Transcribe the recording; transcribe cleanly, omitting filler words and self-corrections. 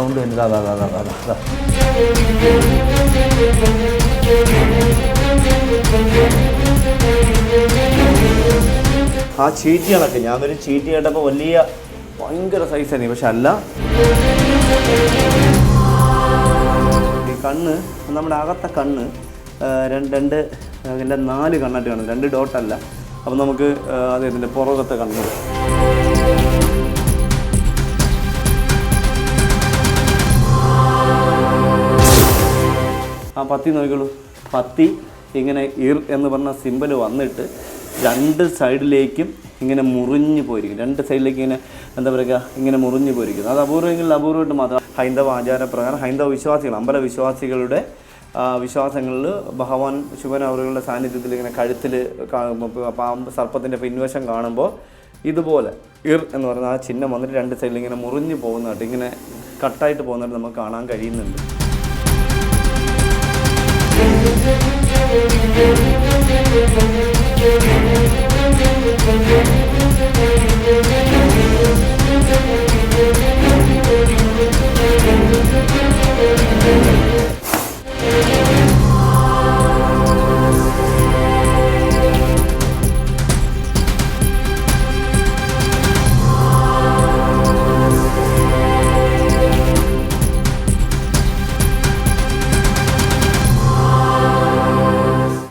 Sound വരുന്നത്. അതാ ആ ചീറ്റികളൊക്കെ ഞാനൊരു ചീറ്റി കേട്ടപ്പോൾ വലിയ ഭയങ്കര സൈസായിരുന്നു, പക്ഷെ അല്ല. ഈ കണ്ണ് നമ്മുടെ അകത്തെ കണ്ണ് രണ്ട് ഇതിൻ്റെ 4 കണ്ണായിട്ട് കാണും, 2 ഡോട്ടല്ല. അപ്പം നമുക്ക് അദ്ദേഹത്തിൻ്റെ പുറകത്തെ കണ്ണ് ആ പത്തി നോക്കിക്കോളൂ. പത്തി ഇങ്ങനെ ഇർ എന്ന് പറഞ്ഞ സിമ്പൽ വന്നിട്ട് 2 സൈഡിലേക്കും ഇങ്ങനെ മുറിഞ്ഞു പോയിരിക്കും. 2 സൈഡിലേക്ക് ഇങ്ങനെ എന്താ പറയുക, ഇങ്ങനെ മുറിഞ്ഞു പോയിരിക്കുന്നു. അത് അപൂർവമെങ്കിൽ അപൂർവമായിട്ട് മാത്രം ഹൈന്ദവ ആചാരപ്രകാരം ഹൈന്ദവ വിശ്വാസികൾ, അമ്പല വിശ്വാസികളുടെ വിശ്വാസങ്ങളിൽ ഭഗവാൻ ശിവൻ അവരുടെ സാന്നിധ്യത്തിൽ ഇങ്ങനെ കഴുത്തിൽ പാമ്പ് സർപ്പത്തിൻ്റെ പിൻവശം കാണുമ്പോൾ ഇതുപോലെ ഇർ എന്ന് പറയുന്ന ആ ചിഹ്നം വന്നിട്ട് 2 സൈഡിൽ ഇങ്ങനെ മുറിഞ്ഞു പോകുന്നതായിട്ട്, ഇങ്ങനെ കട്ടായിട്ട് പോകുന്നതായിട്ട് നമുക്ക് കാണാൻ കഴിയുന്നുണ്ട്.